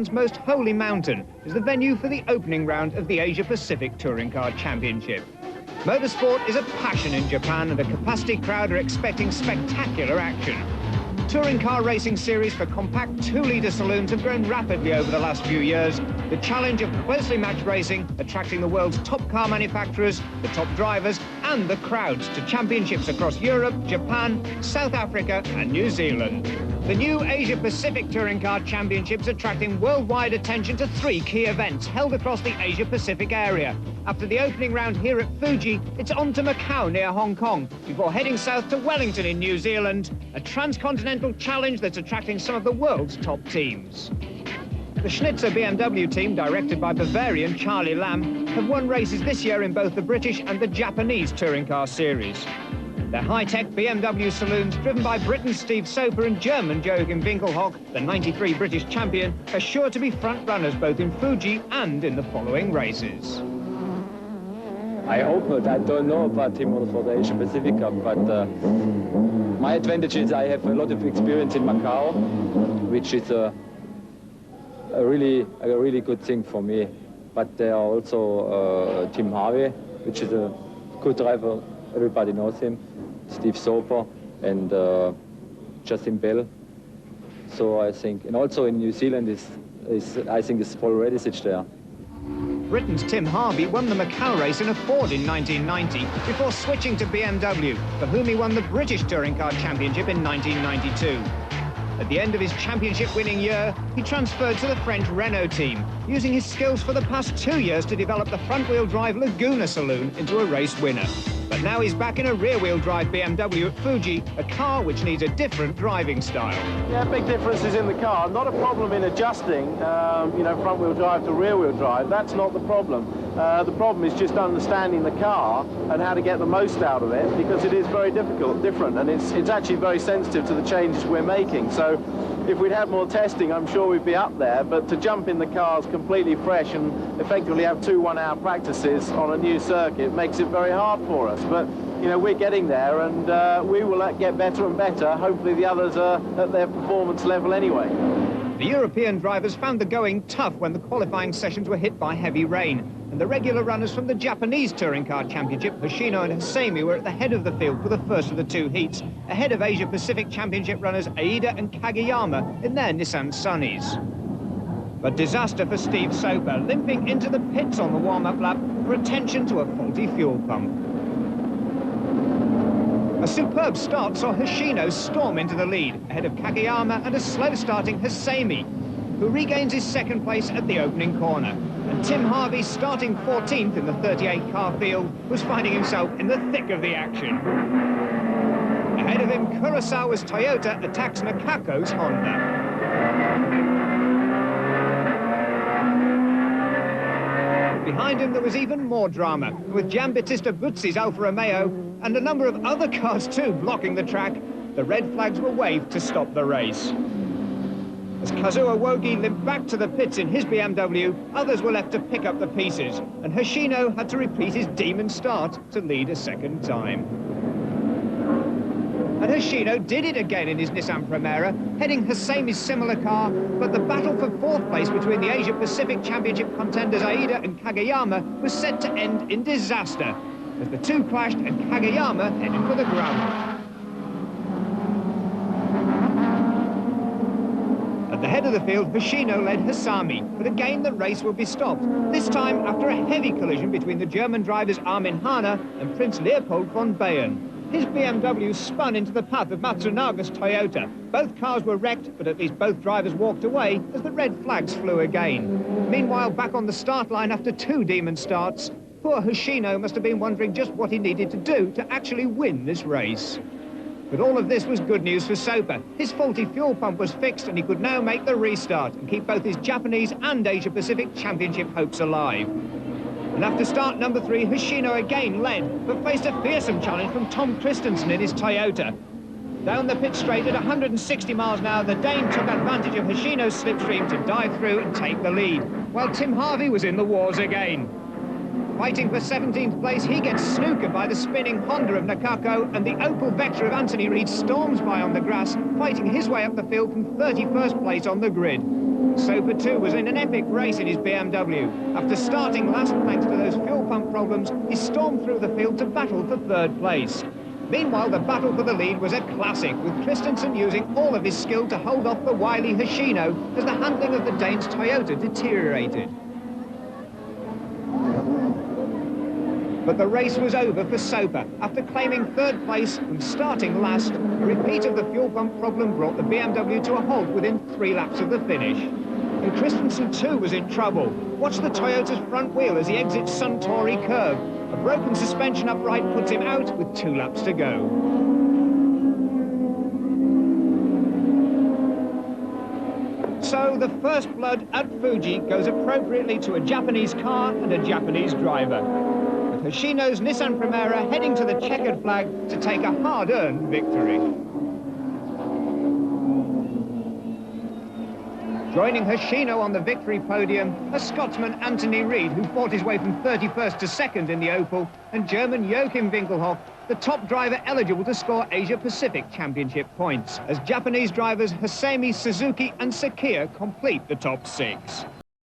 most holy mountain is the venue for the opening round of the Asia-Pacific Touring Car Championship. Motorsport is a passion in Japan and a capacity crowd are expecting spectacular action. Touring car racing series for compact 2-litre saloons have grown rapidly over the last few years. The challenge of closely matched racing, attracting the world's top car manufacturers, the top drivers and the crowds to championships across Europe, Japan, South Africa and New Zealand. The new Asia-Pacific Touring Car Championships attracting worldwide attention to 3 key events held across the Asia-Pacific area. After the opening round here at Fuji, it's on to Macau near Hong Kong, before heading south to Wellington in New Zealand, a transcontinental challenge that's attracting some of the world's top teams. The Schnitzer BMW team, directed by Bavarian Charlie Lamb, have won races this year in both the British and the Japanese touring car series. Their high-tech BMW saloons, driven by Britain's Steve Soper and German Joachim Winkelhock, the '93 British champion, are sure to be front-runners both in Fuji and in the following races. I hope not. I don't know about Team Models for the Asia Pacific Cup, but my advantage is I have a lot of experience in Macau, which is a really good thing for me. But there are also Tim Harvey, which is a good driver. Everybody knows him. Steve Soper and Justin Bell. So I think, and also in New Zealand I think is Paul Redisich there. Britain's Tim Harvey won the Macau race in a Ford in 1990 before switching to BMW, for whom he won the British Touring Car Championship in 1992. At the end of his championship-winning year, he transferred to the French Renault team, using his skills for the past 2 years to develop the front-wheel drive Laguna saloon into a race winner. But now he's back in a rear-wheel drive BMW at Fuji, a car which needs a different driving style. Yeah, big differences in the car. Not a problem in adjusting, front-wheel drive to rear-wheel drive. That's not the problem. The problem is just understanding the car and how to get the most out of it, because it is very different, and it's actually very sensitive to the changes we're making. So if we'd had more testing, I'm sure we'd be up there, but to jump in the cars completely fresh and effectively have 2 one-hour practices on a new circuit makes it very hard for us. But, we're getting there, and we will get better and better. Hopefully the others are at their performance level anyway. The European drivers found the going tough when the qualifying sessions were hit by heavy rain, and the regular runners from the Japanese Touring Car Championship, Hoshino and Hosseimi, were at the head of the field for the first of the 2 heats, ahead of Asia-Pacific Championship runners Aida and Kageyama in their Nissan Sunnies. But disaster for Steve Soper, limping into the pits on the warm-up lap for attention to a faulty fuel pump. A superb start saw Hoshino storm into the lead, ahead of Kageyama and a slow-starting Hosseimi, who regains his second place at the opening corner. And Tim Harvey, starting 14th in the 38-car field, was finding himself in the thick of the action. Ahead of him, Kurosawa's Toyota attacks Nakako's Honda. Behind him, there was even more drama, with Giambattista Buzzi's Alfa Romeo and a number of other cars too blocking the track. The red flags were waved to stop the race. As Kazuo Wogi limped back to the pits in his BMW, others were left to pick up the pieces, and Hoshino had to repeat his demon start to lead a second time. And Hoshino did it again in his Nissan Primera, heading Hosseimi's similar car, but the battle for 4th place between the Asia-Pacific Championship contenders Aida and Kageyama was set to end in disaster, as the 2 clashed and Kageyama headed for the ground. At the head of the field, Hoshino led Hosseimi, but again the race will be stopped, this time after a heavy collision between the German drivers Armin Hahner and Prince Leopold von Bayern. His BMW spun into the path of Matsunaga's Toyota. Both cars were wrecked, but at least both drivers walked away as the red flags flew again. Meanwhile, back on the start line after 2 demon starts, poor Hoshino must have been wondering just what he needed to do to actually win this race. But all of this was good news for Soper. His faulty fuel pump was fixed and he could now make the restart and keep both his Japanese and Asia-Pacific Championship hopes alive. And after start number 3, Hoshino again led, but faced a fearsome challenge from Tom Christensen in his Toyota. Down the pit straight at 160 miles an hour, the Dane took advantage of Hoshino's slipstream to dive through and take the lead, while Tim Harvey was in the wars again. Fighting for 17th place, he gets snookered by the spinning Honda of Nakako, and the Opel Vectra of Anthony Reid storms by on the grass, fighting his way up the field from 31st place on the grid. Soper too was in an epic race in his BMW. After starting last thanks to those fuel pump problems, he stormed through the field to battle for 3rd place. Meanwhile, the battle for the lead was a classic, with Christensen using all of his skill to hold off the wily Hoshino as the handling of the Dane's Toyota deteriorated. But the race was over for Soper. After claiming 3rd place and starting last, a repeat of the fuel pump problem brought the BMW to a halt within 3 laps of the finish. And Christensen too was in trouble. Watch the Toyota's front wheel as he exits Suntory curve. A broken suspension upright puts him out with 2 laps to go. So the first blood at Fuji goes appropriately to a Japanese car and a Japanese driver. With Hoshino's Nissan Primera heading to the checkered flag to take a hard-earned victory. Joining Hoshino on the victory podium, a Scotsman Anthony Reid, who fought his way from 31st to 2nd in the Opel, and German Joachim Winkelhoff, the top driver eligible to score Asia-Pacific Championship points, as Japanese drivers Hasemi, Suzuki and Sakia complete the top 6.